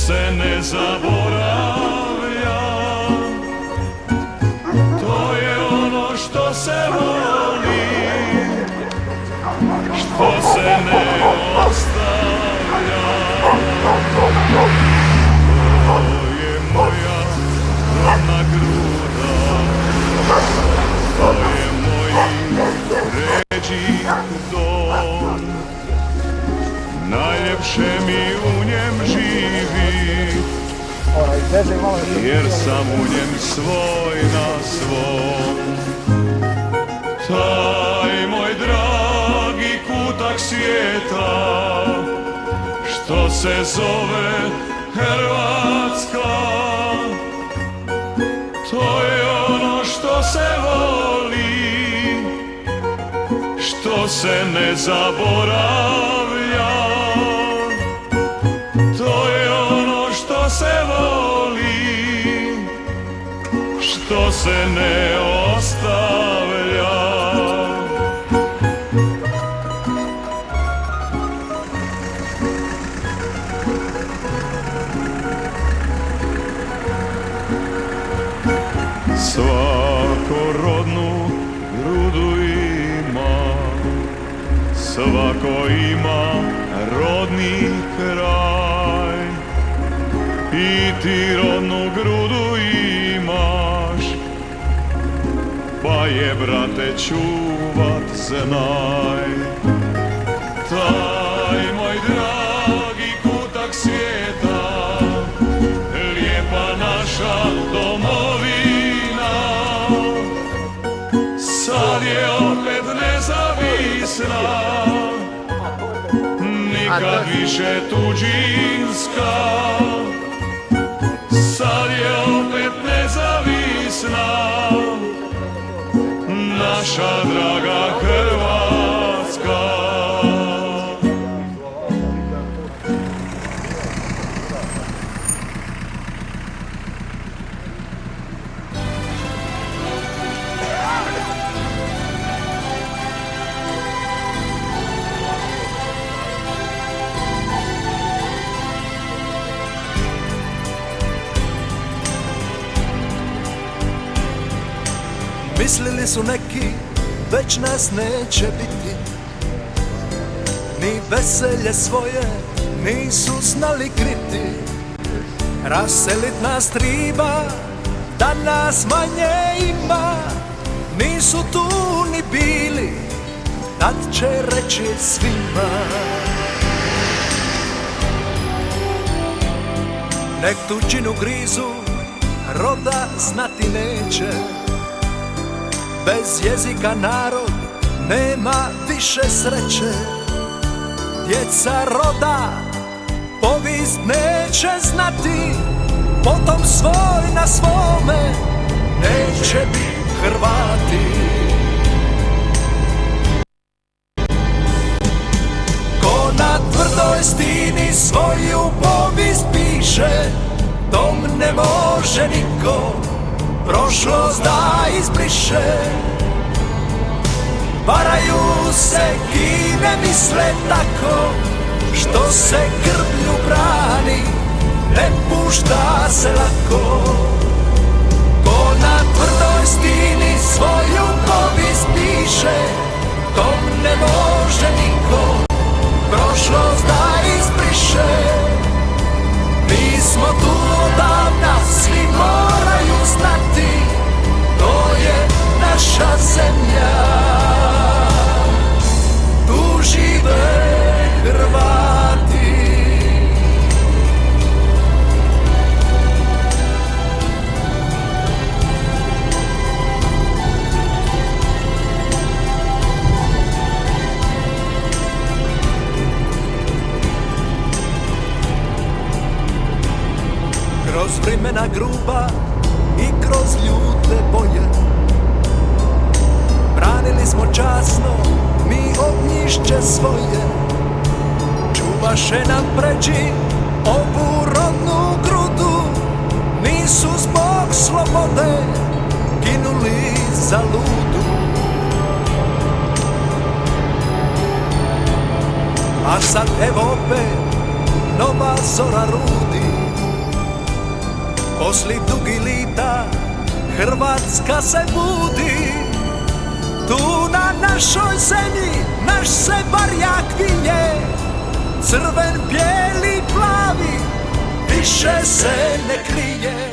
se ne zaboravlja, to je ono što se voli, što se ne ostavlja. To je moja rodna gruda, to je moj ređi dom, najljepše mi u njem živi, jer sam u njem svoj na svom. Taj moj dragi kutak svijeta, što se zove Hrvatska, to je ono što se voli, što se ne zaboravlja, to je ono što se voli, što se ne ostavlja. Svako rodnu grudu ima, svako ima rodni kraj. I ti rodnu grudu imaš, pa je, brate, čuvat znaj. Taj moj dragi kutak svijeta, lijepa naša domovina, sad je opet nezavisna, nikad više tuđinska. Sad je opet nezavisna, naša draga Hrvatska. Mislili su neki, već nas neće biti, ni veselje svoje nisu znali kriti. Raselit nas triba, da nas manje ima, nisu tu ni bili, tad će reći svima. Nek tuđinu grizu, roda znati neće, bez jezika narod nema više sreće. Djeca roda povijest neće znati, potom svoj na svome neće biti Hrvati. Ko na tvrdoj stini svoju povijest piše, tom ne može niko prošlost da izbriše. Varaju se i ne misle tako, što se krvlju brani, ne pušta se lako. Ko na tvrdoj stini svoju povijest piše, tom ne može niko prošlost da izbriše. Mi smo tu odavna, svi moraju znati, to je naša zemlja. Tu žive Hrvati. Kroz vremena gruba i kroz ljute boje, branili smo časno mi ognjišće svoje. Čuvaše nam pređi ovu rodnu grudu, nisu zbog slobode ginuli za ludu. A sad evo opet nova zora rudi, Posli dugi lita Hrvatska se budi. Tu na našoj zemlji naš se barjak vinje, crven, bijeli, plavi, više se ne krije.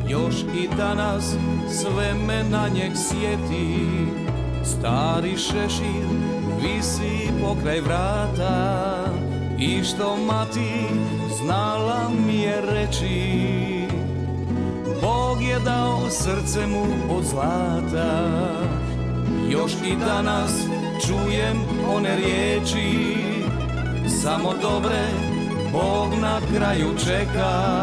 Još i danas sve me na njeg sjeti, stari šešir visi pokraj vrata, i što mati znala mi je reći, Bog je dao srce mu od zlata. Još i danas čujem one riječi, samo dobre Bog na kraju čeka.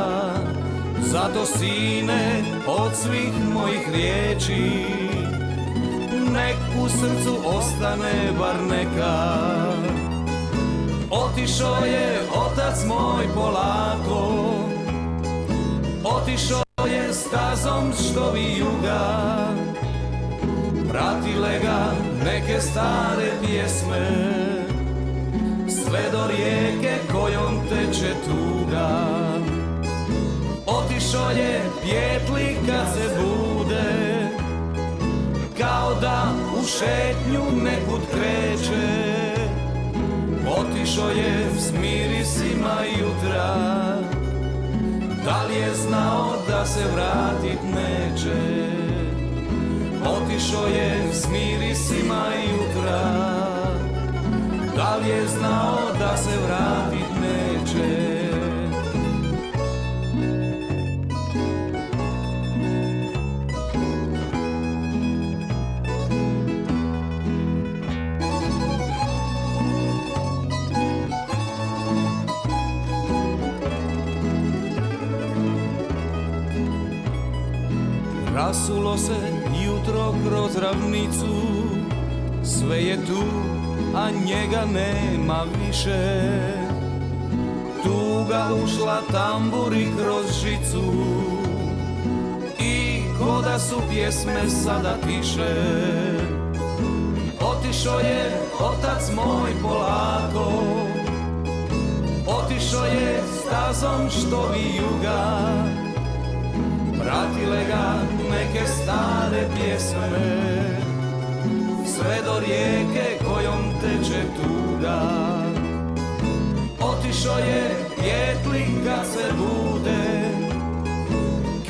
Zato sine od svih mojih riječi, nek u srcu ostane bar neka. Otišao je otac moj polako, otišao je stazom što vijuga, pratile ga neke stare pjesme, sve do rijeke kojom teče tuga. Otišao je pjetli kad se bude, kao da u šetnju nekud kreće. Otišao je s mirisima jutra, da li je znao da se vratit neće. Otišao je s mirisima jutra, da li je znao da se vratit neće. Rasulo se jutro kroz ravnicu, sve je tu, a njega nema više. Tuga ušla tamburi kroz žicu, i ko da su pjesme sada tiše. Otišao je otac moj polako, otišao je stazom što vijuga, pratile ga neke stare pjesme, sve do rijeke kojom teče tuga. Otišao je pjetli kad se bude,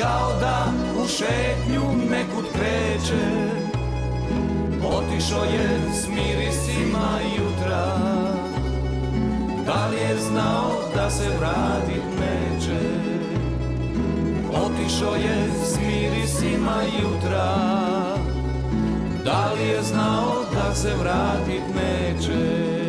kao da u šetnju nekud kreće. Otišao je s mirisima jutra, da li je znao da se vratit neće. Otišao je s mirisima jutra, da li je znao da se vratit neće.